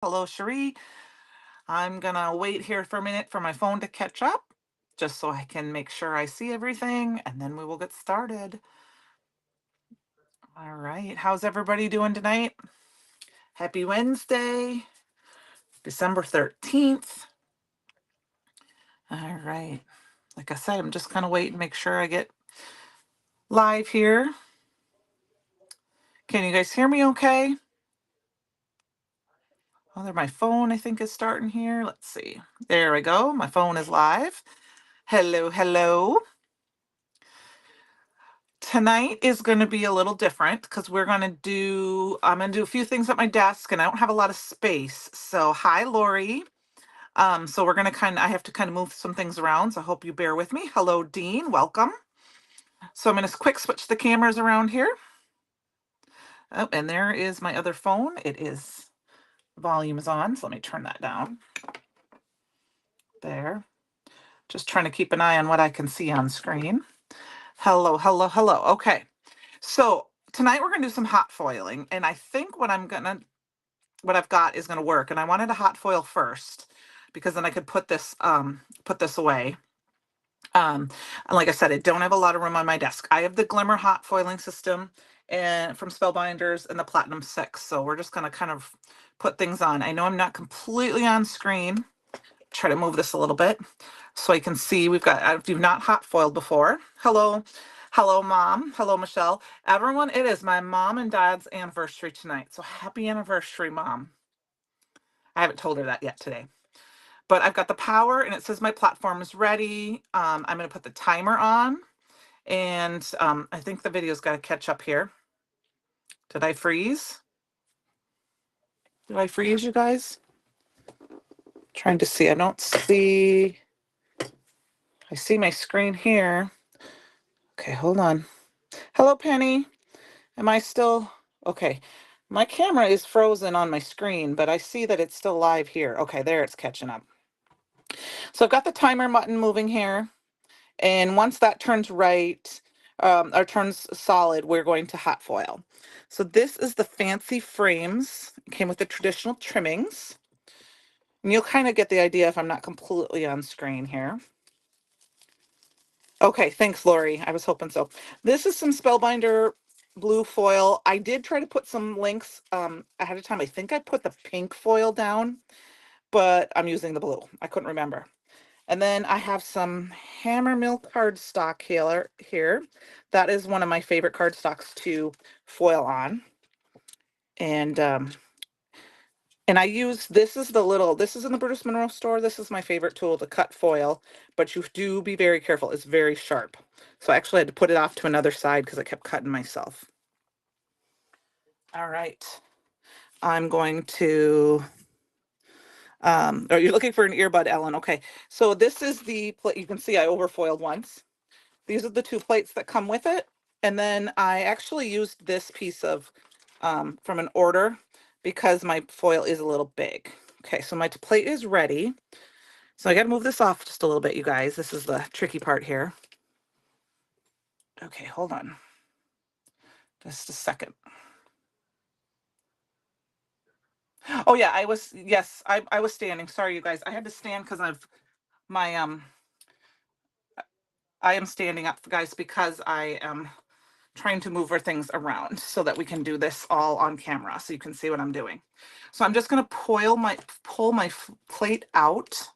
Hello, Cherie. I'm gonna wait here for a minute for my phone to catch up, just so I can make sure I see everything, and then we will get started. All right, how's everybody doing tonight? Happy Wednesday, December 13th. All right, like I said, I'm just gonna wait and make sure I get live here. Can you guys hear me okay? Oh, there, my phone, I think, is starting here. Let's see. There we go. My phone is live. Hello, hello. Tonight is going to be a little different because I'm going to do a few things at my desk and I don't have a lot of space. So, hi, Lori. So we're going to I have to kind of move some things around. So I hope you bear with me. Hello, Dean. Welcome. So I'm going to quick switch the cameras around here. Oh, and there is my other phone. Volume is on. So let me turn that down. There. Just trying to keep an eye on what I can see on screen. Hello, hello, hello. Okay. So tonight we're going to do some hot foiling. And I think what I've got is going to work. And I wanted a hot foil first because then I could put this away. And like I said, I don't have a lot of room on my desk. I have the Glimmer hot foiling system and from Spellbinders and the Platinum 6. So we're just going to kind of put things on. I know I'm not completely on screen. Try to move this a little bit so I can see. If you've not hot foiled before, hello. Hello, Mom. Hello, Michelle. Everyone, it is my mom and dad's anniversary tonight. So happy anniversary, Mom. I haven't told her that yet today. But I've got the power and it says my platform is ready. I'm going to put the timer on. And I think the video's got to catch up here. Did I freeze? Did I freeze, you guys? Trying to see. I don't see. I see my screen here. Okay, hold on. Hello, Penny. Am I still? Okay. My camera is frozen on my screen, but I see that it's still live here. Okay, there it's catching up. So I've got the timer button moving here. And once that turns right, or turns solid, we're going to hot foil. So this is the fancy frames. It came with the traditional trimmings. And you'll kind of get the idea if I'm not completely on screen here. Okay, thanks, Lori. I was hoping so. This is some Spellbinder blue foil. I did try to put some links ahead of time. I think I put the pink foil down, but I'm using the blue. I couldn't remember. And then I have some Hammermill cardstock here. That is one of my favorite cardstocks to foil on. And I use, this is in the Brutus Monroe store. This is my favorite tool to cut foil, but you do be very careful. It's very sharp. So I actually had to put it off to another side because I kept cutting myself. All right. I'm going to, are you looking for an earbud, Ellen? Okay. So this is the plate. You can see I overfoiled once. These are the two plates that come with it. And then I actually used this piece of from an order because my foil is a little big. Okay, so my plate is ready. So I got to move this off just a little bit, you guys. This is the tricky part here. Okay, hold on. Just a second. Oh yeah, I was standing. Sorry, you guys. I had to stand because I am standing up, guys, because I am trying to move our things around so that we can do this all on camera so you can see what I'm doing. So I'm just going to pull my plate out.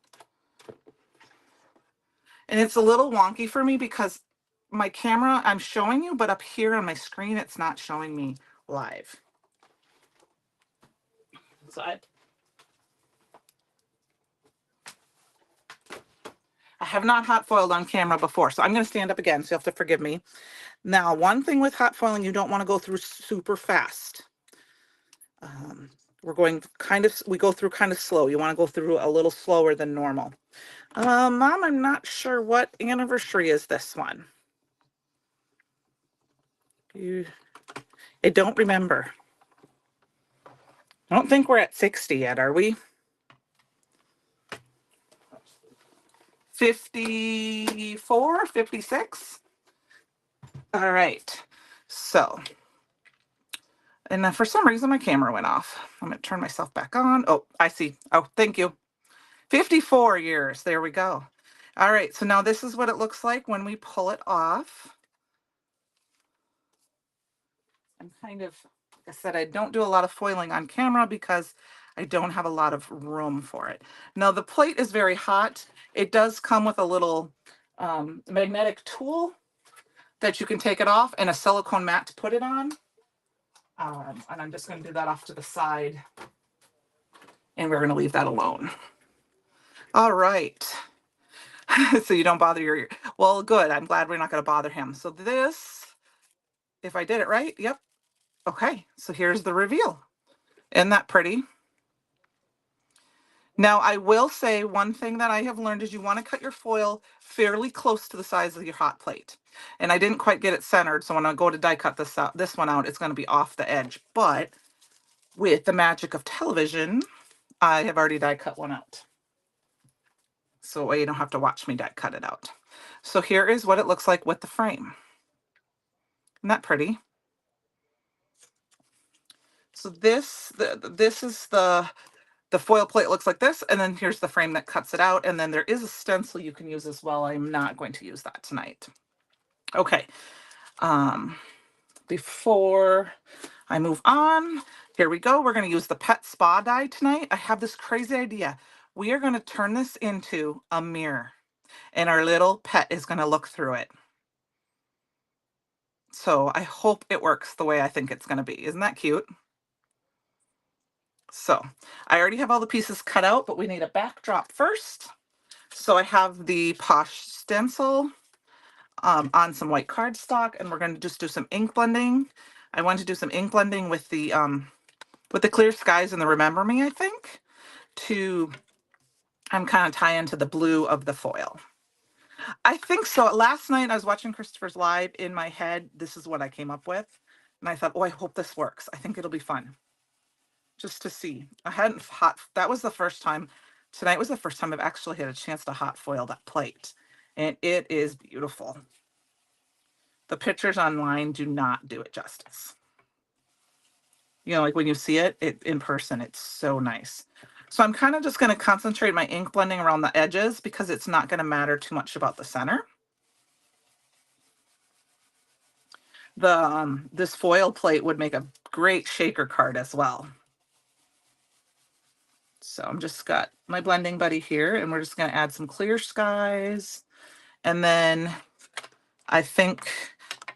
And it's a little wonky for me because my camera, I'm showing you, but up here on my screen, it's not showing me live. So I have not hot foiled on camera before, so I'm going to stand up again, so you have to forgive me. Now, one thing with hot foiling, you don't want to go through super fast. We go through kind of slow. You want to go through a little slower than normal. Mom, I'm not sure what anniversary is this one. I don't remember. I don't think we're at 60 yet, are we? 54, 56? All right. So And for some reason, my camera went off. I'm going to turn myself back on. Oh, I see. Oh, thank you. 54 years. There we go. All right. So now this is what it looks like when we pull it off. I'm kind of, like I said, I don't do a lot of foiling on camera because I don't have a lot of room for it. Now the plate is very hot. It does come with a little magnetic tool that you can take it off and a silicone mat to put it on. And I'm just going to do that off to the side. And we're going to leave that alone. All right. So you don't bother your, well, good. I'm glad we're not going to bother him. So this, if I did it right, yep. Okay. So here's the reveal. Isn't that pretty? Now, I will say one thing that I have learned is you want to cut your foil fairly close to the size of your hot plate. And I didn't quite get it centered, so when I go to die cut this one out, it's going to be off the edge. But with the magic of television, I have already die cut one out. So you don't have to watch me die cut it out. So here is what it looks like with the frame. Isn't that pretty? So this is the foil plate looks like this, and then here's the frame that cuts it out, and then there is a stencil you can use as well. I'm not going to use that tonight. Okay, before I move on, here we go. We're going to use the Pet Spa die tonight. I have this crazy idea. We are going to turn this into a mirror, and our little pet is going to look through it. So I hope it works the way I think it's going to be. Isn't that cute? So I already have all the pieces cut out, but we need a backdrop first. So I have the Posh stencil on some white cardstock, and we're going to just do some ink blending. I want to do some ink blending with the Clear Skies and the Remember Me, I think, to kind of tie into the blue of the foil. I think so. Last night I was watching Christopher's Live. In my head, this is what I came up with. And I thought, oh, I hope this works. I think it'll be fun. Just to see. I hadn't that was the first time. Tonight was the first time I've actually had a chance to hot foil that plate. And it is beautiful. The pictures online do not do it justice. You know, like when you see it in person, it's so nice. So I'm kind of just going to concentrate my ink blending around the edges because it's not going to matter too much about the center. This foil plate would make a great shaker card as well. So I'm just got my blending buddy here, and we're just going to add some Clear Skies. And then I think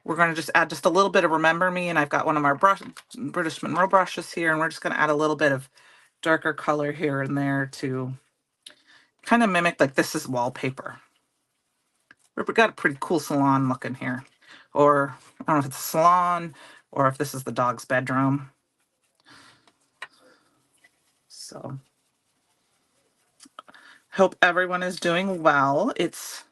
we're going to just add just a little bit of Remember Me. And I've got one of our British Monroe brushes here, and we're just going to add a little bit of darker color here and there to kind of mimic, like, this is wallpaper. We've got a pretty cool salon looking here. Or I don't know if it's a salon or if this is the dog's bedroom. So hope everyone is doing well. It's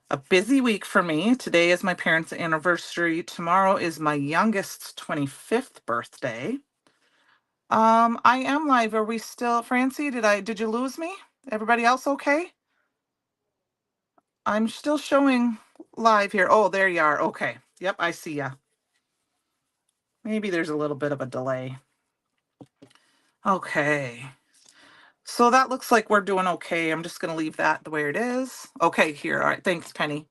a busy week for me. Today is my parents' anniversary. Tomorrow is my youngest's 25th birthday. I am live. Are we still, Francie? Did you lose me? Everybody else okay? I'm still showing live here. Oh, there you are. Okay. Yep, I see ya. Maybe there's a little bit of a delay. Okay. So that looks like we're doing okay. I'm just going to leave that the way it is. Okay, here. All right. Thanks, Penny.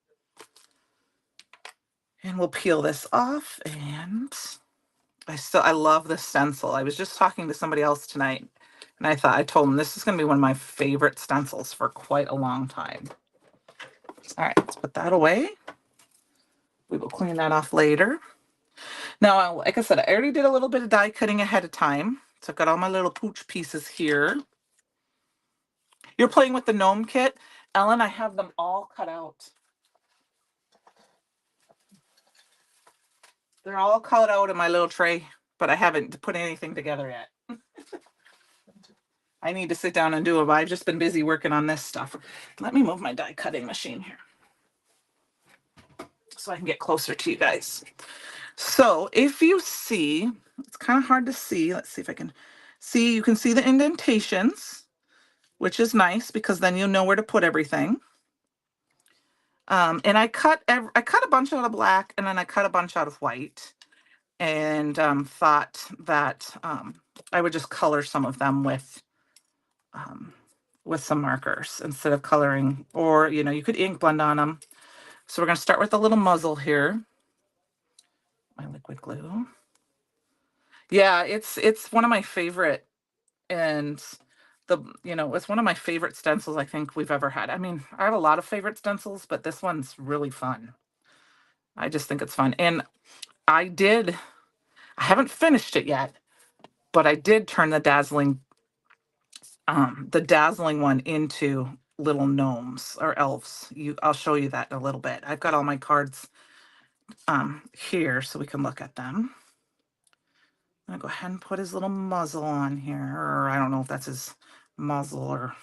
And we'll peel this off. And I love the stencil. I was just talking to somebody else tonight, and I told them this is going to be one of my favorite stencils for quite a long time. All right, let's put that away. We will clean that off later. Now, like I said, I already did a little bit of die cutting ahead of time. So I've got all my little pooch pieces here. You're playing with the gnome kit. Ellen, I have them all cut out. They're all cut out in my little tray, but I haven't put anything together yet. I need to sit down and do it, but I've just been busy working on this stuff. Let me move my die cutting machine here so I can get closer to you guys. So if you see, it's kind of hard to see. Let's see if I can see. You can see the indentations, which is nice because then you know where to put everything. And I cut a bunch out of black, and then I cut a bunch out of white. and thought that I would just color some of them with some markers instead of coloring, or you could ink blend on them. So we're going to start with the little muzzle here. My liquid glue. Yeah, it's one of my favorite, and it's one of my favorite stencils I think we've ever had. I mean, I have a lot of favorite stencils, but this one's really fun. I just think it's fun. And I haven't finished it yet, but I did turn the dazzling one into little gnomes or elves. I'll show you that in a little bit. I've got all my cards here so we can look at them. I'm gonna go ahead and put his little muzzle on here, or I don't know if that's his muzzle, or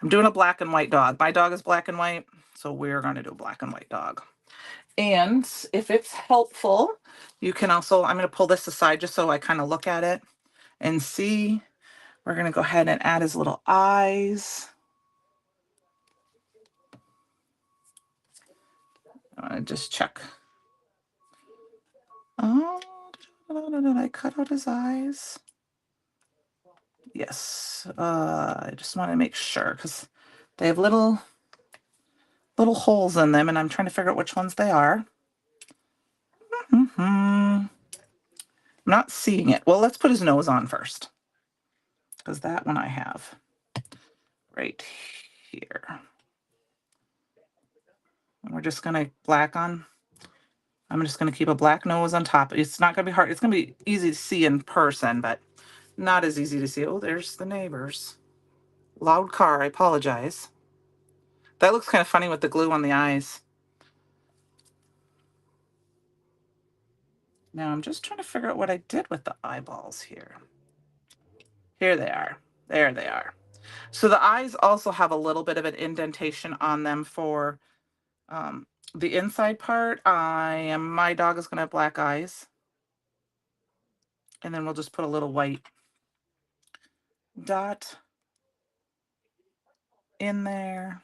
I'm doing a black and white dog. My dog is black and white, so we're gonna do a black and white dog. And if it's helpful, you can also, I'm gonna pull this aside just so I kind of look at it and see. We're gonna go ahead and add his little eyes. Just check. Oh, did I cut out his eyes? Yes. I just want to make sure because they have little holes in them, and I'm trying to figure out which ones they are. I'm not seeing it. Well, let's put his nose on first, because that one I have right here. And we're just gonna I'm just gonna keep a black nose on top. It's not gonna be hard. It's gonna be easy to see in person, but not as easy to see. Oh, there's the neighbors. Loud car, I apologize. That looks kind of funny with the glue on the eyes. Now I'm just trying to figure out what I did with the eyeballs here. Here they are. There they are. So the eyes also have a little bit of an indentation on them for the inside part. My dog is going to have black eyes. And then we'll just put a little white dot in there.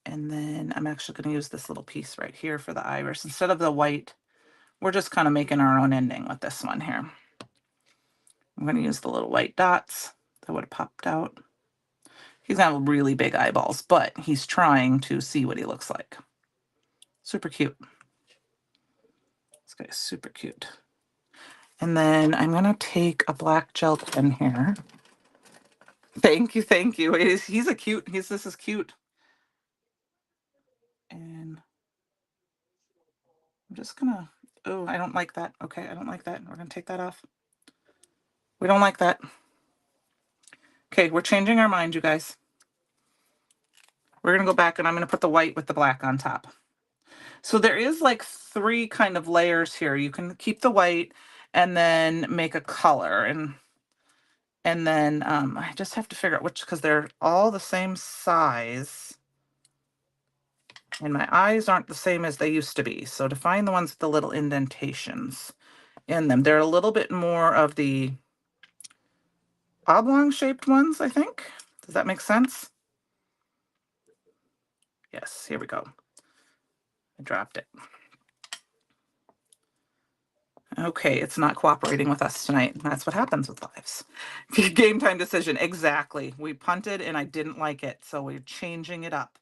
And then I'm actually going to use this little piece right here for the iris. Instead of the white, we're just kind of making our own ending with this one here. I'm going to use the little white dots that would have popped out. He's got really big eyeballs, but he's trying to see what he looks like. Super cute. This guy's super cute. And then I'm going to take a black gel pen here. Thank you, thank you. This is cute. And I'm just going to, oh, I don't like that. Okay, I don't like that. We're going to take that off. We don't like that. Okay, we're changing our mind, you guys. We're going to go back and I'm going to put the white with the black on top. So there is like 3 kind of layers here. You can keep the white and then make a color. And then I just have to figure out which, because they're all the same size. And my eyes aren't the same as they used to be. So to find the ones with the little indentations in them, they're a little bit more of the oblong shaped ones, I think. Does that make sense? Yes, here we go. I dropped it. Okay, it's not cooperating with us tonight. That's what happens with lives. Game time decision. Exactly. We punted and I didn't like it, so we're changing it up.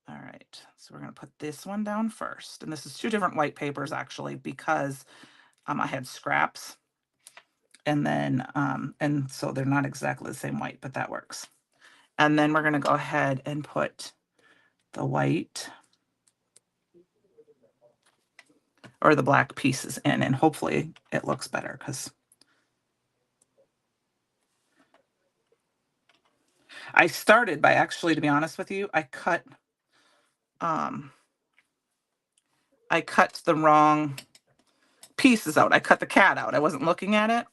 All right, so we're going to put this one down first. And this is 2 different white papers, actually, because I had scraps. And then, and so they're not exactly the same white, but that works. And then we're going to go ahead and put the white or the black pieces in, and hopefully it looks better, because I started by actually, to be honest with you, I cut the wrong pieces out. I cut the cat out. I wasn't looking at it.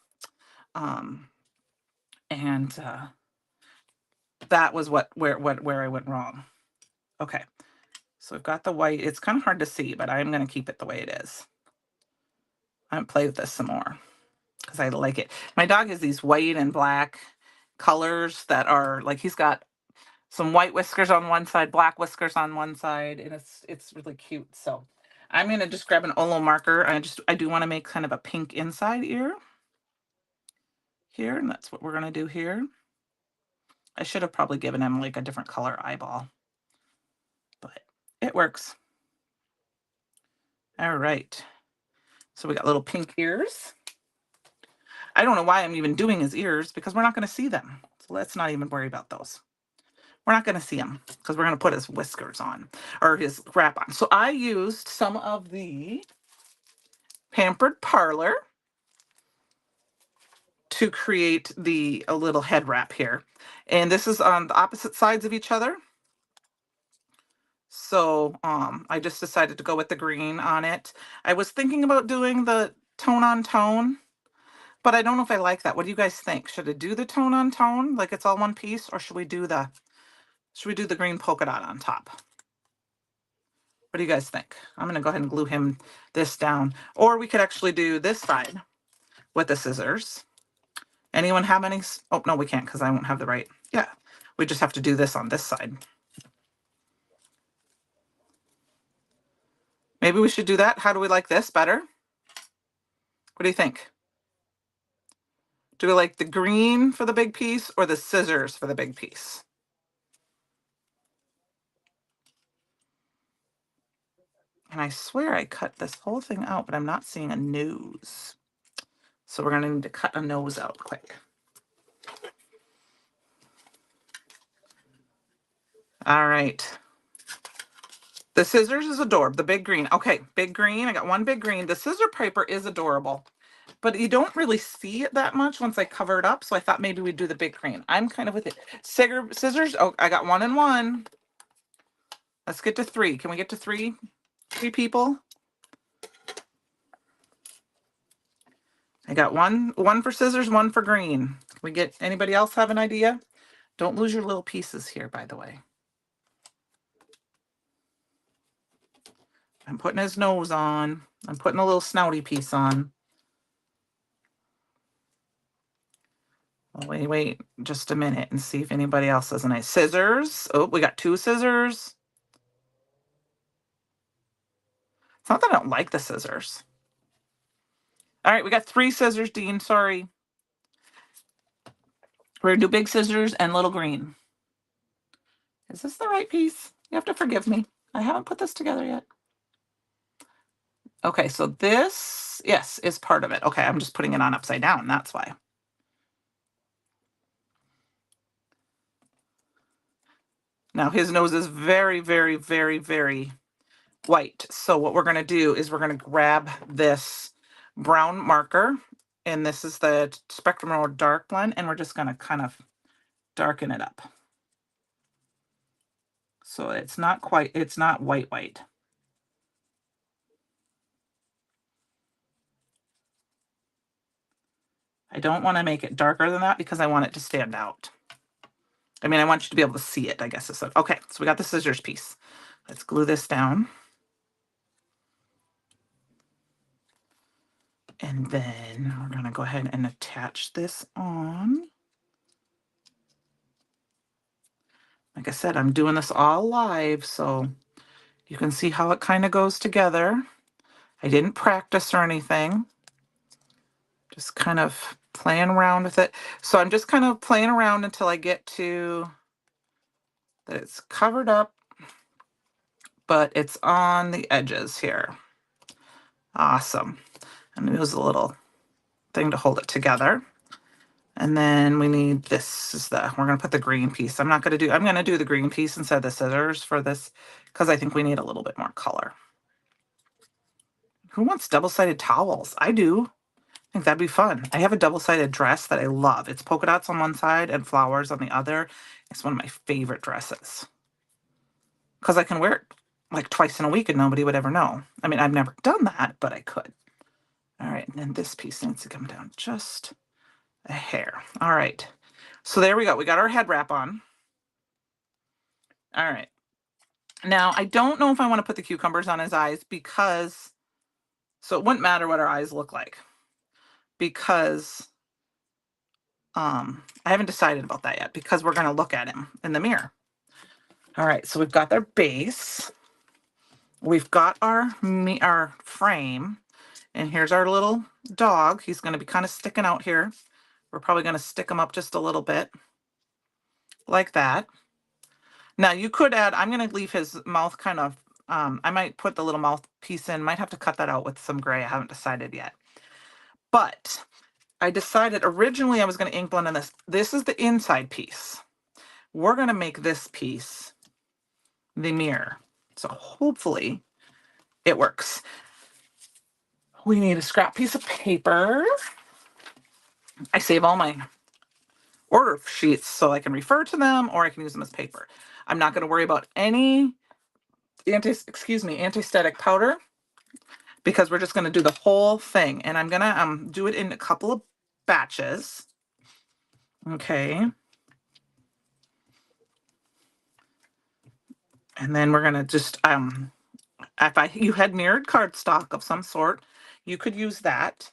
And that was where I went wrong. Okay. So I've got the white. It's kind of hard to see, but I'm going to keep it the way it is. I'm going to play with this some more because I like it. My dog has these white and black colors that are like, he's got some white whiskers on one side, black whiskers on one side, and it's really cute. So I'm gonna just grab an Olo marker. I do want to make kind of a pink inside ear here, and that's what we're gonna do here. I should have probably given him like a different color eyeball, but it works. All right. So we got little pink ears. I don't know why I'm even doing his ears because we're not going to see them. So let's not even worry about those. We're not going to see them because we're going to put his whiskers on or his wrap on. So I used some of the Pampered Parlor to create a little head wrap here. And this is on the opposite sides of each other. So I just decided to go with the green on it. I was thinking about doing the tone on tone, but I don't know if I like that. What do you guys think? Should I do the tone on tone, like it's all one piece, or should we do the green polka dot on top? What do you guys think? I'm gonna go ahead and glue him this down. Or we could actually do this side with the scissors. Anyone have any? Oh, no, we can't because I won't have the right. Yeah, we just have to do this on this side. Maybe we should do that. How do we like this better? What do you think? Do we like the green for the big piece or the scissors for the big piece? And I swear I cut this whole thing out, but I'm not seeing a nose. So we're gonna need to cut a nose out quick. All right. The scissors is adorable. The big green. Okay, big green. I got one big green. The scissor paper is adorable, but you don't really see it that much once I cover it up. So I thought maybe we'd do the big green. I'm kind of with it. Scissors. Oh, I got 1 and 1. Let's get to 3. Can we get to 3? 3 people? I got one for scissors, 1 for green. Can we get anybody else have an idea? Don't lose your little pieces here, by the way. I'm putting his nose on. I'm putting a little snouty piece on. Wait just a minute and see if anybody else has any scissors. Oh, we got 2 scissors. It's not that I don't like the scissors. All right, we got 3 scissors, Dean. Sorry. We're gonna do big scissors and little green. Is this the right piece? You have to forgive me. I haven't put this together yet. Okay, so this, yes, is part of it. Okay, I'm just putting it on upside down. That's why. Now his nose is very, very, very, very white. So what we're going to do is we're going to grab this brown marker, and this is the Spectrum Road Dark Blend, and we're just going to kind of darken it up. So it's not white. I don't want to make it darker than that because I want it to stand out. I mean, I want you to be able to see it, I guess. Okay, so we got the scissors piece. Let's glue this down. And then we're going to go ahead and attach this on. Like I said, I'm doing this all live, so you can see how it kind of goes together. I didn't practice or anything. Just kind of playing around with it. So I'm just kind of playing around until I get to that it's covered up, but it's on the edges here. Awesome. And use a little thing to hold it together. And then we need this we're going to put the green piece. I'm going to do the green piece instead of the scissors for this because I think we need a little bit more color. Who wants double-sided towels? I do. I think that'd be fun. I have a double-sided dress that I love. It's polka dots on one side and flowers on the other. It's one of my favorite dresses because I can wear it like twice in a week and nobody would ever know. I mean, I've never done that, but I could. All right, and then this piece needs to come down just a hair. All right, so there we go. We got our head wrap on. All right. Now, I don't know if I want to put the cucumbers on his eyes because, so it wouldn't matter what our eyes look like because I haven't decided about that yet because we're going to look at him in the mirror. All right, so we've got our base. We've got our frame. And here's our little dog. He's going to be kind of sticking out here. We're probably going to stick him up just a little bit like that. Now you could add, I'm going to leave his mouth kind of, I might put the little mouth piece in, might have to cut that out with some gray. I haven't decided yet. But I decided originally I was going to ink blend on this. This is the inside piece. We're going to make this piece the mirror. So hopefully it works. We need a scrap piece of paper. I save all my order sheets so I can refer to them or I can use them as paper. I'm not going to worry about any anti-static powder because we're just going to do the whole thing. And I'm going to do it in a couple of batches. Okay. And then we're going to just, if you had mirrored cardstock of some sort, you could use that.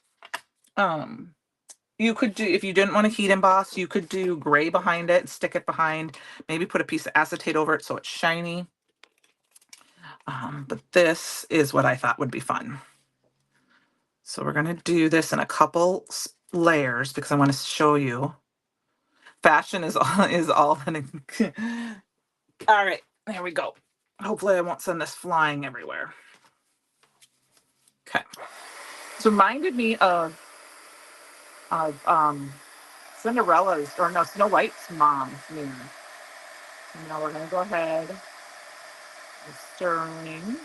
You could do, if you didn't want to heat emboss, you could do gray behind it, stick it behind, maybe put a piece of acetate over it so it's shiny. But this is what I thought would be fun. So we're going to do this in a couple layers because I want to show you. Fashion is all all right, there we go. Hopefully I won't send this flying everywhere. Okay. It's reminded me of Cinderella's, or no, Snow White's mom's mirror. Now we're going to go ahead with sterling.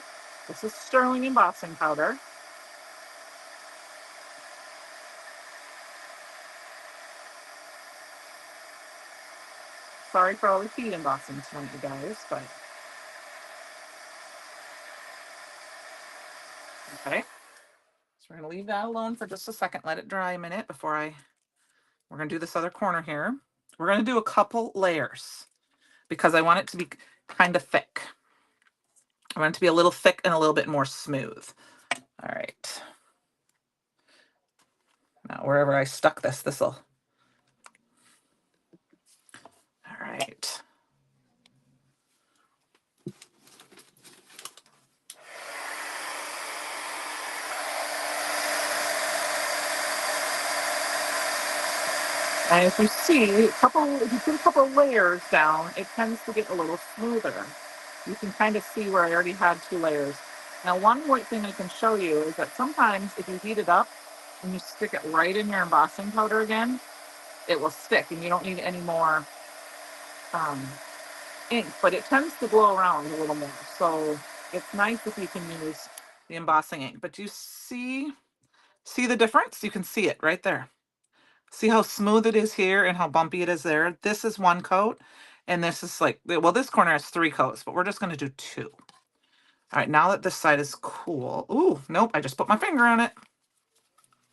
This is sterling embossing powder. Sorry for all the heat embossing tonight, you guys, but okay. So we're going to leave that alone for just a second. Let it dry a minute before we're going to do this other corner here. We're going to do a couple layers because I want it to be kind of thick. I want it to be a little thick and a little bit more smooth. All right. Now, wherever I stuck this'll. All right. And if you see, if you put a couple layers down, it tends to get a little smoother. You can kind of see where I already had 2 layers. Now, one more thing I can show you is that sometimes if you heat it up and you stick it right in your embossing powder again, it will stick and you don't need any more ink, but it tends to blow around a little more. So it's nice if you can use the embossing ink. But do you see the difference? You can see it right there. See how smooth it is here and how bumpy it is there? This is 1 coat, and this is like, well, this corner has 3 coats, but we're just going to do 2. All right, now that this side is cool. Ooh, nope, I just put my finger on it.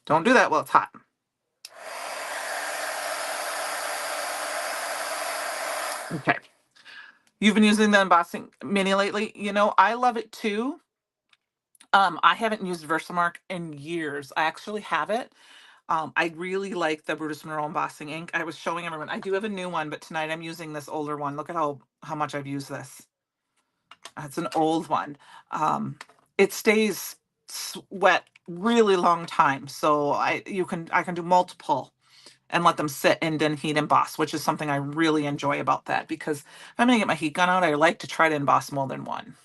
Don't do that while it's hot. Okay. You've been using the embossing mini lately. You know, I love it too. I haven't used Versamark in years. I actually have it. I really like the Brutus Monroe embossing ink. I was showing everyone. I do have a new one, but tonight I'm using this older one. Look at how much I've used this. It's an old one. It stays wet really long time. So I can do multiple and let them sit and then heat emboss, which is something I really enjoy about that because if I'm gonna get my heat gun out, I like to try to emboss more than one.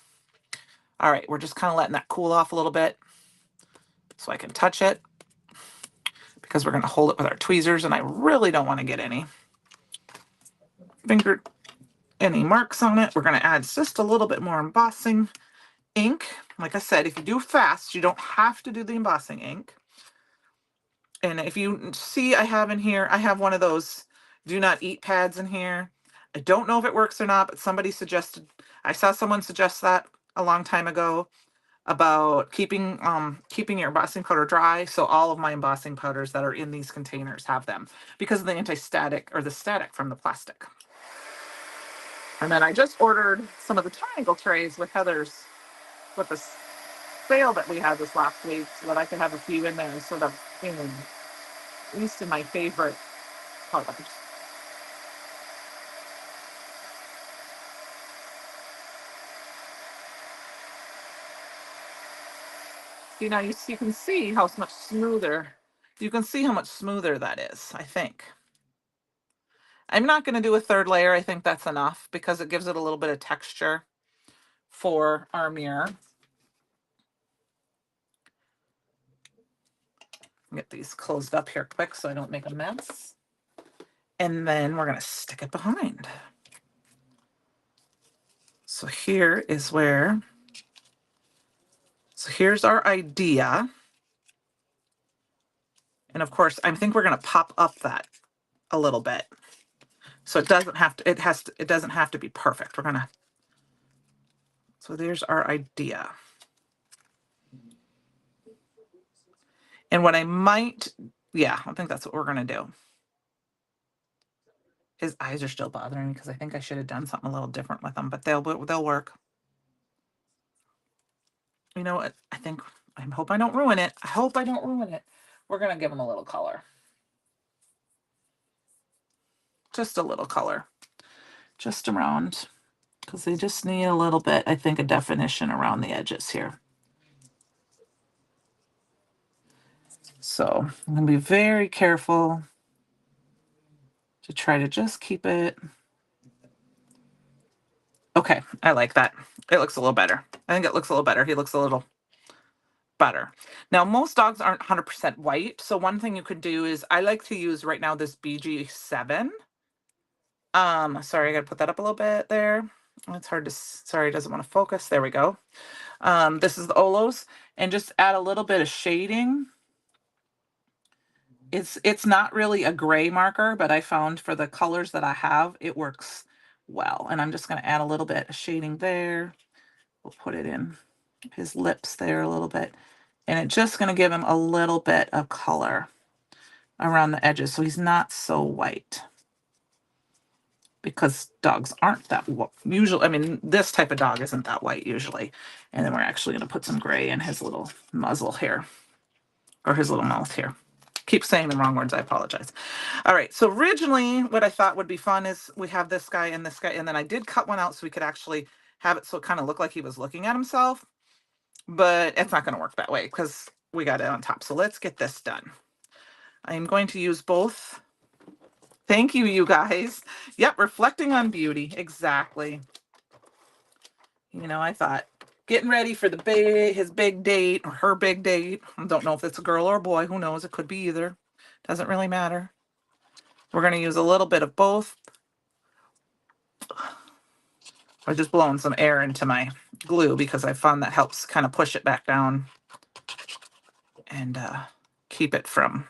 All right, we're just kind of letting that cool off a little bit so I can touch it because we're gonna hold it with our tweezers and I really don't want to get any marks on it. We're gonna add just a little bit more embossing ink. Like I said, if you do fast, you don't have to do the embossing ink. And if you see, I have one of those do not eat pads in here. I don't know if it works or not, but I saw someone suggest that a long time ago about keeping your embossing powder dry. So all of my embossing powders that are in these containers have them because of the anti-static or the static from the plastic. And then I just ordered some of the triangle trays with Heather's, with the sale that we had this last week so that I could have a few in there sort of at least in my favorite colors. See, now you can see how much smoother, you can see how much smoother that is, I think. I'm not going to do a third layer. I think that's enough because it gives it a little bit of texture for our mirror. Get these closed up here quick so I don't make a mess. And then we're going to stick it behind. So here is where, so here's our idea. And of course, I think we're going to pop up that a little bit. So it doesn't have to, it doesn't have to be perfect. We're going to, so there's our idea. And what I might, yeah, I think that's what we're going to do. His eyes are still bothering me because I think I should have done something a little different with them, but they'll work. You know what? I hope I don't ruin it. I hope I don't ruin it. We're going to give them a little color. Just a little color. Just around. Because they just need a little bit, I think, a definition around the edges here. So I'm going to be very careful to try to just keep it. Okay, I like that. It looks a little better. I think it looks a little better. He looks a little better. Now, most dogs aren't 100% white. So one thing you could do is, I like to use right now this BG7. Sorry, I got to put that up a little bit there. It's hard to, sorry, it doesn't want to focus. There we go. This is the Olos, and just add a little bit of shading. It's not really a gray marker, but I found for the colors that I have, it works well. And I'm just going to add a little bit of shading there. We'll put it in his lips there a little bit. And it's just going to give him a little bit of color around the edges so he's not so white. Because dogs aren't that usually, I mean, this type of dog isn't that white usually. And then we're actually going to put some gray in his little muzzle here, or his little mouth here. Keep saying the wrong words, I apologize. All right, so originally what I thought would be fun is we have this guy, and then I did cut one out so we could actually have it so it kind of looked like he was looking at himself, but it's not going to work that way because we got it on top. So let's get this done. I'm going to use both. Thank you, you guys. Yep, reflecting on beauty, exactly. You know, I thought getting ready for his big date or her big date. I don't know if it's a girl or a boy. Who knows? It could be either. Doesn't really matter. We're going to use a little bit of both. I'm just blowing some air into my glue because I found that helps kind of push it back down and keep it from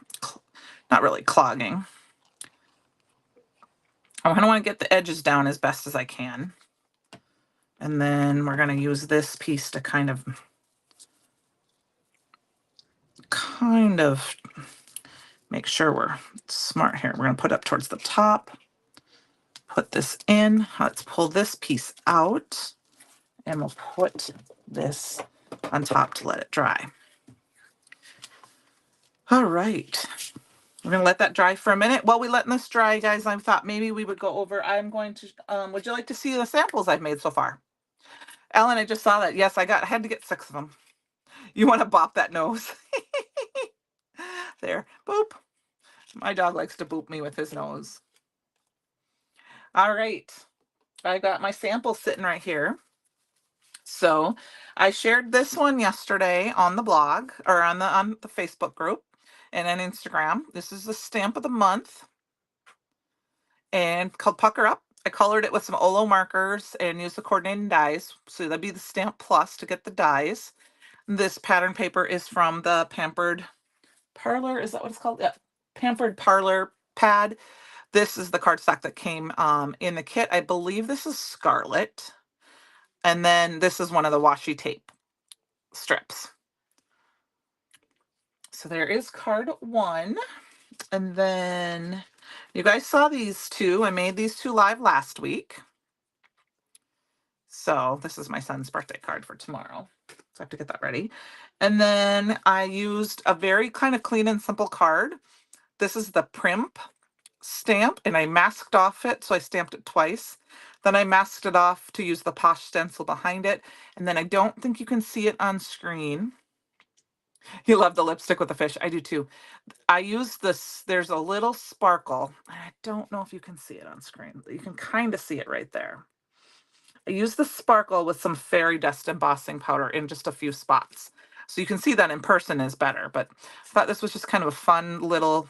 not really clogging. I want to get the edges down as best as I can. And then we're going to use this piece to kind of make sure we're smart here. We're going to put up towards the top. Put this in. Let's pull this piece out. And we'll put this on top to let it dry. All right. We're going to let that dry for a minute. While we're letting this dry, guys, I thought maybe we would go over. I'm going to, would you like to see the samples I've made so far? Ellen, I just saw that. Yes, I had to get 6 of them. You want to bop that nose? There, boop. My dog likes to boop me with his nose. All right. I got my sample sitting right here. So I shared this one yesterday on the blog or on the Facebook group and on Instagram. This is the stamp of the month and called Pucker Up. I colored it with some Olo markers and used the coordinating dies. So that'd be the Stamp Plus to get the dies. This pattern paper is from the Pampered Parlor. Is that what it's called? Yeah. Pampered Parlor pad. This is the cardstock that came in the kit. I believe this is Scarlet. And then this is one of the washi tape strips. So there is card 1. And then you guys saw these 2. I made these 2 live last week. So this is my son's birthday card for tomorrow. So I have to get that ready. And then I used a very kind of clean and simple card. This is the Primp stamp, and I masked off it. So I stamped it twice. Then I masked it off to use the Posh stencil behind it. And then I don't think you can see it on screen. You love the lipstick with the fish. I do too. I use this, there's a little sparkle. I don't know if you can see it on screen, but you can kind of see it right there. I use the sparkle with some fairy dust embossing powder in just a few spots. So you can see that in person is better, but I thought this was just kind of a fun little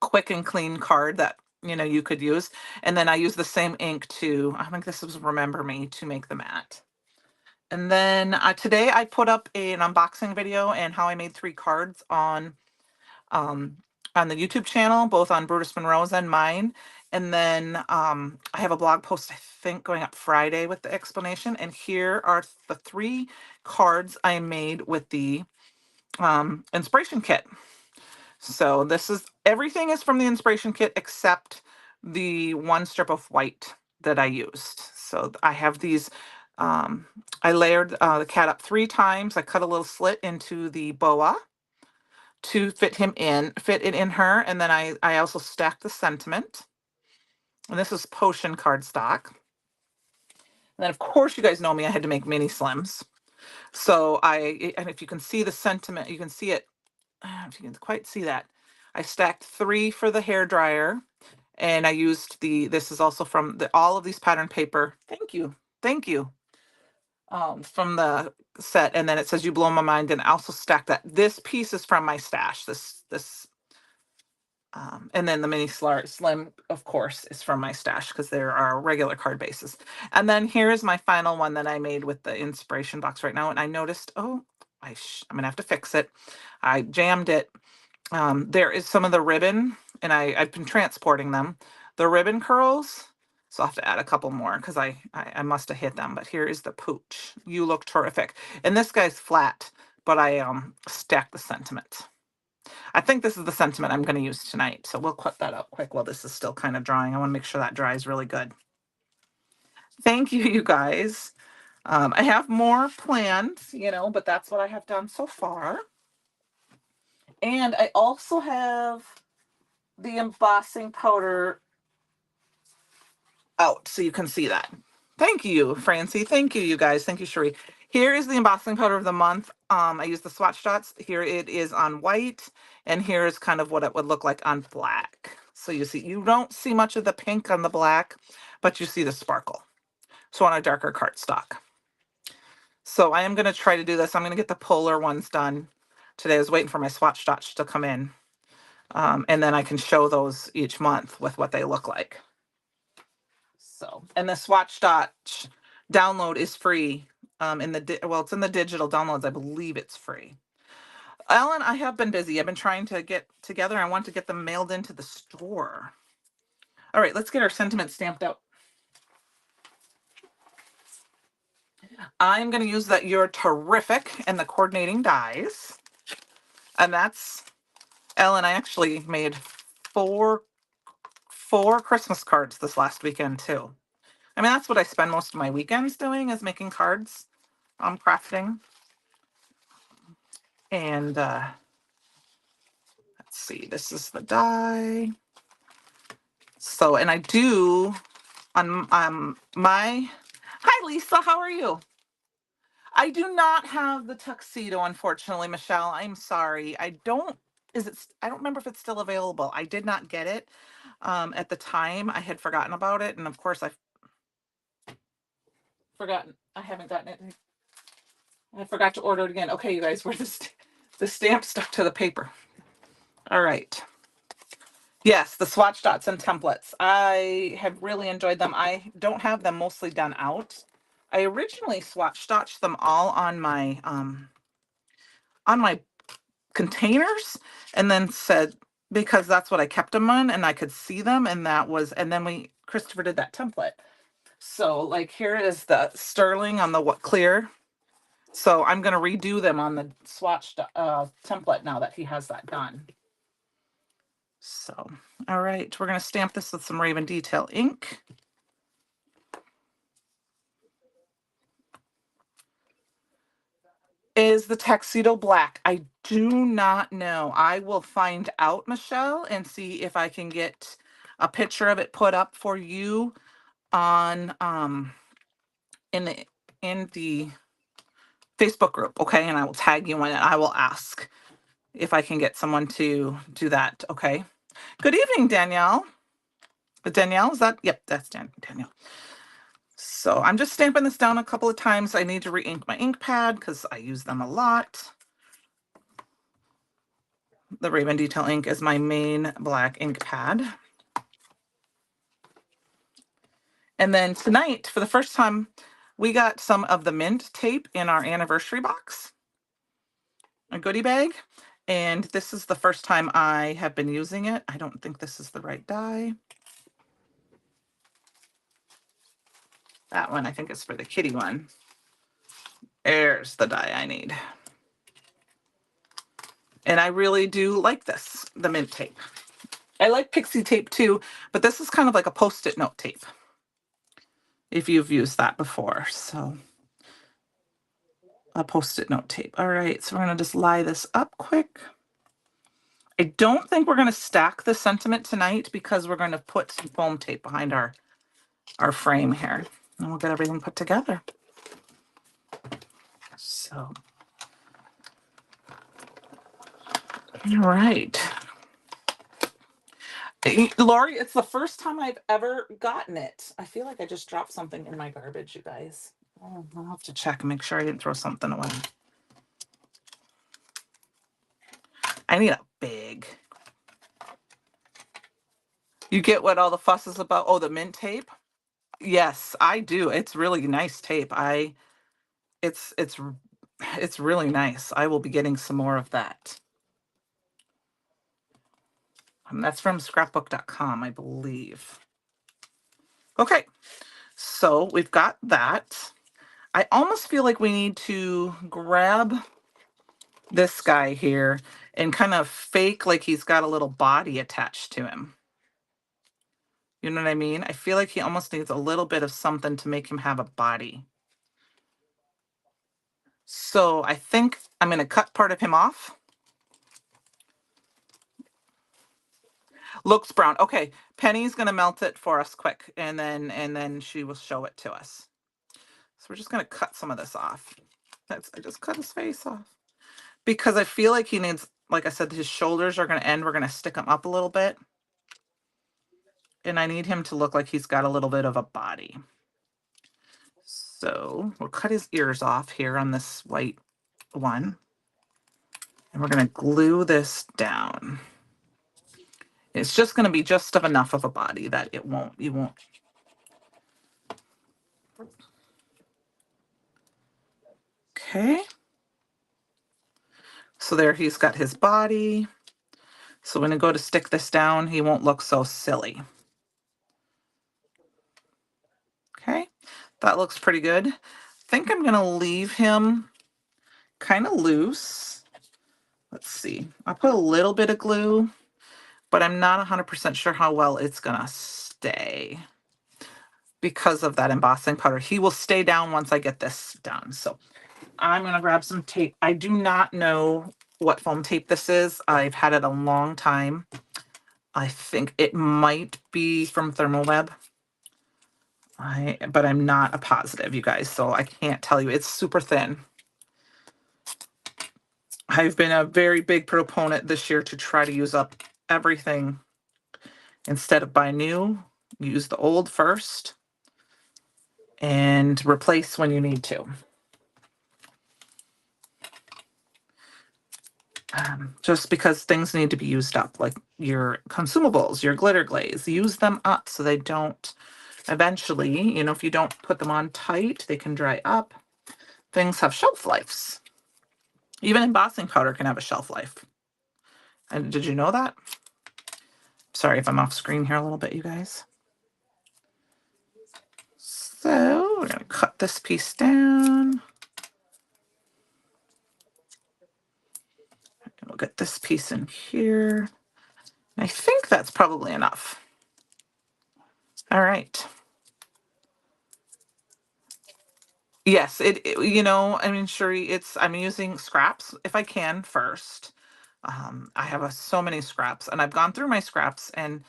quick and clean card that, you know, you could use. And then I use the same ink to, I think this was Remember Me, to make the mat. And then today I put up an unboxing video and how I made 3 cards um, on the YouTube channel, both on Brutus Monroe's and mine. And then I have a blog post, I think, going up Friday with the explanation. And here are the 3 cards I made with the inspiration kit. So this is, everything is from the inspiration kit except the 1 strip of white that I used. So I have these, I layered the cat up 3 times. I cut a little slit into the boa to fit it in her. And then I also stacked the sentiment. And this is potion cardstock. And then of course you guys know me, I had to make mini slims. So and if you can see the sentiment, you can see it, if you can quite see that. I stacked 3 for the hair dryer, and I used this is also from all of these pattern paper. Thank you. Thank you. From the set, and then it says You Blow My Mind, and I also stacked that. This piece is from my stash. And then the mini slim, of course, is from my stash because there are regular card bases. And then here is my final one that I made with the inspiration box right now. And I noticed, oh, I'm gonna have to fix it. I jammed it. There is some of the ribbon, and I've been transporting them. The ribbon curls, so I'll have to add a couple more because I must have hit them. But here is the pooch. You look terrific. And this guy's flat, but I stacked the sentiment. I think this is the sentiment I'm going to use tonight. So we'll cut that up quick while this is still kind of drying. I want to make sure that dries really good. Thank you, you guys. I have more planned, you know, but that's what I have done so far. And I also have the embossing powder out so you can see that. Thank you, Francie. Thank you, you guys. Thank you, Cherie. Here is the embossing powder of the month. I use the swatch dots. Here it is on white, and here's kind of what it would look like on black. So you see, you don't see much of the pink on the black, but you see the sparkle. So on a darker cardstock. So I am going to try to do this. I'm going to get the polar ones done today. I was waiting for my swatch dots to come in. And then I can show those each month with what they look like. So, and the swatch dot download is free. It's in the digital downloads. I believe it's free. Ellen, I have been busy. I've been trying to get together. I want to get them mailed into the store. All right, let's get our sentiment stamped out. I'm going to use that You're Terrific and the coordinating dies. And that's, Ellen, I actually made four Christmas cards this last weekend too. I mean, that's what I spend most of my weekends doing, is making cards, crafting. And let's see, this is the die. So, and I do on my, hi Lisa, how are you? I do not have the tuxedo, unfortunately, Michelle. I'm sorry. I don't remember if it's still available. I did not get it at the time. I had forgotten about it, and of course I've forgotten. I haven't gotten it. I forgot to order it again. Okay, you guys, where the stamp stuck to the paper. All right. Yes, the swatch dots and templates. I have really enjoyed them. I don't have them mostly done out. I originally swatch dotched them all on my containers, and then said, because that's what I kept them on and I could see them, and then Christopher did that template. So like here is the sterling on the clear. So I'm going to redo them on the swatch template now that he has that done. So, all right, we're going to stamp this with some Raven Detail ink. Is the tuxedo black? I do not know. I will find out, Michelle, and see if I can get a picture of it put up for you on in the Facebook group, okay? And I will tag you in it. I will ask if I can get someone to do that, okay? Good evening, Danielle. Danielle, is that? Yep, that's Danielle. So I'm just stamping this down a couple of times. I need to re-ink my ink pad because I use them a lot. The Raven Detail ink is my main black ink pad. And then tonight, for the first time, we got some of the mint tape in our anniversary box, a goodie bag. And this is the first time I have been using it. I don't think this is the right die. That one I think is for the kitty one. There's the die I need. And I really do like this, the mint tape. I like pixie tape too, but this is kind of like a Post-it note tape, if you've used that before. So a Post-it note tape. All right, so we're going to just lie this up quick. I don't think we're going to stack the sentiment tonight because we're going to put some foam tape behind our frame here. And we'll get everything put together. So, all right. Lori, it's the first time I've ever gotten it. I feel like I just dropped something in my garbage, you guys. Oh, I'll have to check and make sure I didn't throw something away. I need a big. You get what all the fuss is about? Oh, the mint tape? Yes, I do. It's really nice tape. It's really nice. I will be getting some more of that. That's from scrapbook.com, I believe. Okay, so we've got that. I almost feel like we need to grab this guy here and kind of fake like he's got a little body attached to him. You know what I mean? I feel like he almost needs a little bit of something to make him have a body. So I think I'm going to cut part of him off. Looks brown. Okay, Penny's going to melt it for us quick, and then she will show it to us. So we're just going to cut some of this off. I just cut his face off because I feel like he needs, like I said, his shoulders are going to end. We're going to stick him up a little bit. And I need him to look like he's got a little bit of a body. So we'll cut his ears off here on this white one. And we're going to glue this down. It's just going to be just of enough of a body that you won't. Okay. So there he's got his body. So when I go to stick this down, he won't look so silly. Okay, that looks pretty good. I think I'm going to leave him kind of loose. Let's see. I'll put a little bit of glue, but I'm not 100% sure how well it's going to stay because of that embossing powder. He will stay down once I get this done. So I'm going to grab some tape. I do not know what foam tape this is. I've had it a long time. I think it might be from Thermoweb. But I'm not a positive, you guys, so I can't tell you. It's super thin. I've been a very big proponent this year to try to use up everything. Instead of buy new, use the old first and replace when you need to. Just because things need to be used up, like your consumables, your glitter glaze, use them up so they don't eventually, if you don't put them on tight, they can dry up. Things have shelf lives. Even embossing powder can have a shelf life. And did you know that? Sorry if I'm off screen here a little bit, you guys. So we're going to cut this piece down. And we'll get this piece in here. And I think that's probably enough. All right. Yes, I mean, Sherry, I'm using scraps if I can first. I have so many scraps, and I've gone through my scraps and,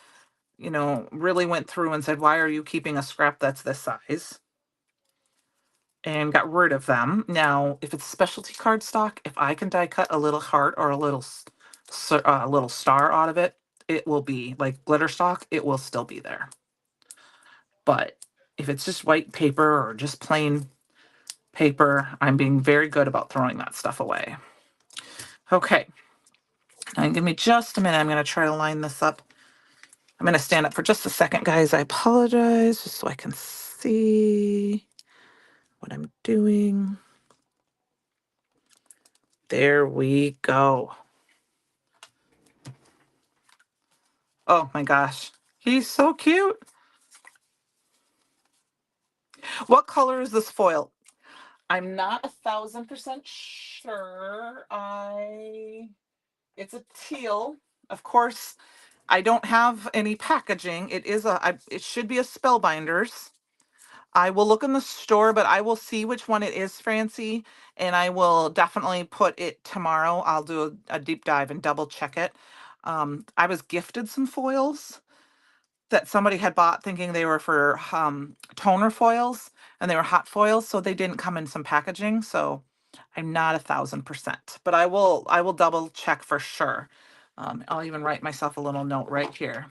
really went through and said, why are you keeping a scrap that's this size? and got rid of them. Now, if it's specialty cardstock, if I can die cut a little heart or a little star out of it, it will be like glitter stock. It will still be there. But if it's just white paper or just plain paper, I'm being very good about throwing that stuff away. Okay. Now give me just a minute. I'm going to try to line this up. I'm going to stand up for just a second, guys. I apologize, just so I can see what I'm doing. There we go. Oh my gosh. He's so cute. What color is this foil? I'm not 1,000% sure. It's a teal. Of course, I don't have any packaging. It should be a Spellbinders. I will look in the store, but I will see which one it is, Francie, and I will definitely put it tomorrow. I'll do a deep dive and double check it. I was gifted some foils that somebody had bought thinking they were for toner foils, and they were hot foils, so they didn't come in some packaging. So I'm not 1,000%, but I will double check for sure. I'll even write myself a little note right here.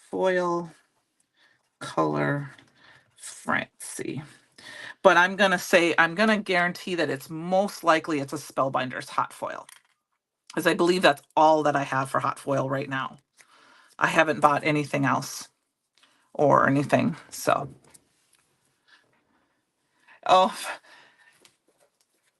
Foil color Francie. But I'm gonna guarantee that it's most likely it's a Spellbinders hot foil, because I believe that's all that I have for hot foil right now. I haven't bought anything else or anything. So, oh,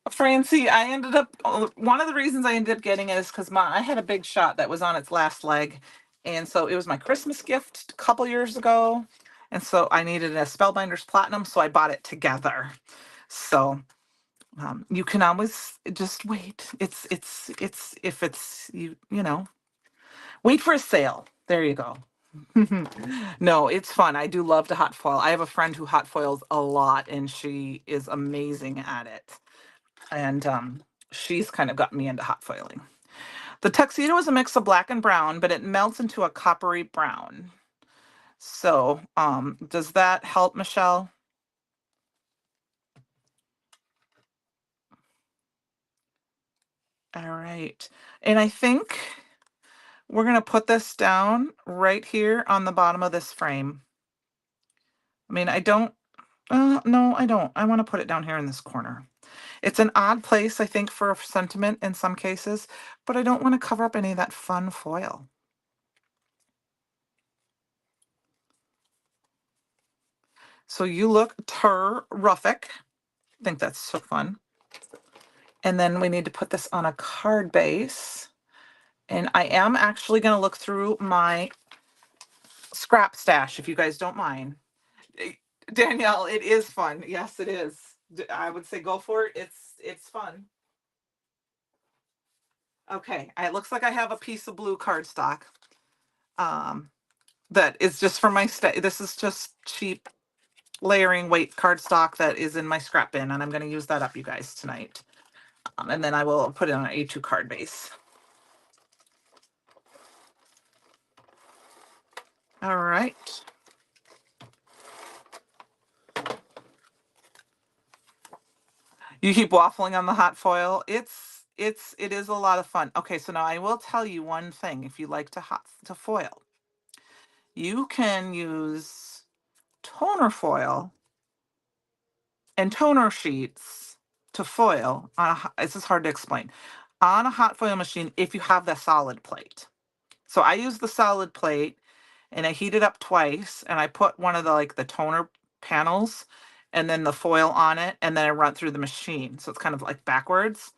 Francie, one of the reasons I ended up getting it is because I had a big shot that was on its last leg. And so it was my Christmas gift a couple years ago. And so I needed a Spellbinders Platinum, so I bought it together. So you can always just wait. If it's, wait for a sale. There you go. No, it's fun. I do love to hot foil. I have a friend who hot foils a lot, and she is amazing at it. And she's kind of got me into hot foiling. The tuxedo is a mix of black and brown, but it melts into a coppery brown. So does that help, Michelle? All right. And I think we're going to put this down right here on the bottom of this frame. I mean, no, I don't. I want to put it down here in this corner. It's an odd place, I think, for sentiment in some cases, but I don't want to cover up any of that fun foil. So you look terrific. I think that's so fun. And then we need to put this on a card base. And I am actually going to look through my scrap stash, if you guys don't mind. Danielle, it is fun. Yes, it is. I would say go for it. It's fun. Okay, it looks like I have a piece of blue cardstock. That is just for my this is just cheap layering weight cardstock that is in my scrap bin, and I'm going to use that up, you guys, tonight. And then I will put it on an A2 card base. All right. You keep waffling on the hot foil. It is a lot of fun. Okay, so now I will tell you one thing. If you like to foil, you can use toner foil and toner sheets to foil on this is hard to explain, on a hot foil machine if you have the solid plate. So I use the solid plate and I heat it up twice, and I put one of the toner panels and then the foil on it, and then I run through the machine. So it's kind of like backwards,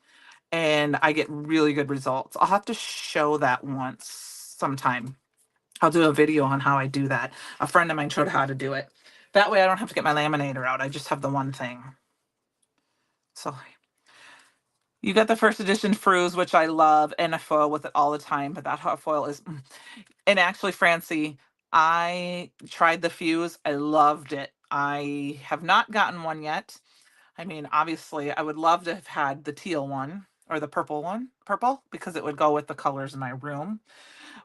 and I get really good results. I'll have to show that once sometime. I'll do a video on how I do that. A friend of mine showed how to do it. That way I don't have to get my laminator out. I just have the one thing. So you got the first edition Fruz, which I love, and I foil with it all the time, but that hot foil is, and actually, Francie, I tried the Fuse. I loved it. I have not gotten one yet. I mean, obviously, I would love to have had the teal one or the purple one, purple, because it would go with the colors in my room.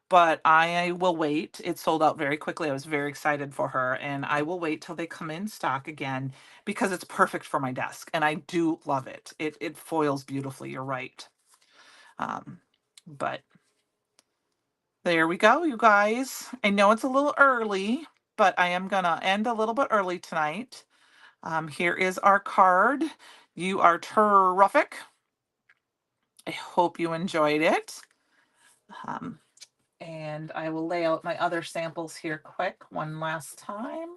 but I will wait. It sold out very quickly. I was very excited for her, and I will wait till they come in stock again because it's perfect for my desk, and I do love it. It foils beautifully. You're right. But there we go, you guys. I know it's a little early, but I am gonna end a little bit early tonight. Here is our card. You are terrific. I hope you enjoyed it. Um, and I will lay out my other samples here quick one last time.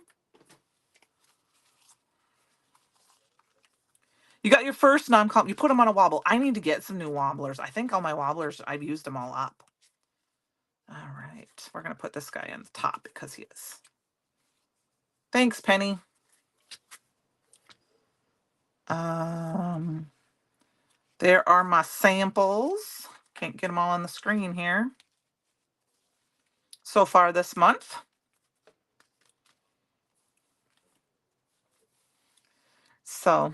You got your first non-comp. You put them on a wobble. I need to get some new wobblers. I think all my wobblers, I've used them all up. All right. We're going to put this guy on the top because he is. Thanks, Penny. There are my samples. Can't get them all on the screen here. So far this month. So,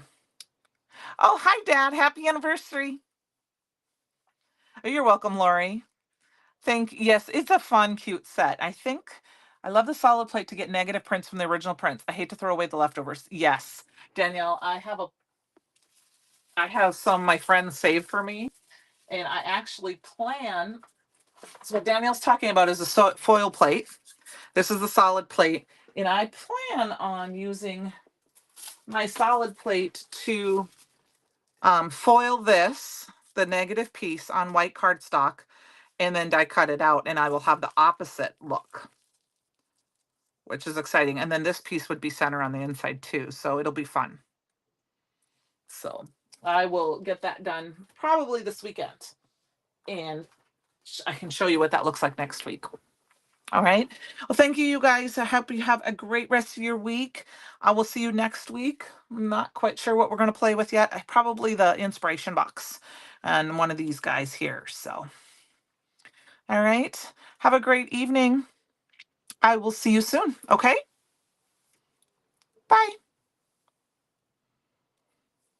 oh, hi, Dad. Happy anniversary. Oh, you're welcome, Lori. Yes, it's a fun, cute set. I love the solid plate to get negative prints from the original prints. I hate to throw away the leftovers. Yes, Danielle, I have some my friends saved for me, and I actually plan. So what Danielle's talking about is a foil plate. This is the solid plate, and I plan on using my solid plate to foil the negative piece on white cardstock, and then die cut it out, and I will have the opposite look, which is exciting. And then this piece would be center on the inside too, so it'll be fun. So I will get that done probably this weekend, and I can show you what that looks like next week. All right. Well, thank you, you guys. I hope you have a great rest of your week. I will see you next week. I'm not quite sure what we're going to play with yet. Probably the inspiration box and one of these guys here. So, all right. Have a great evening. I will see you soon. Okay. Bye.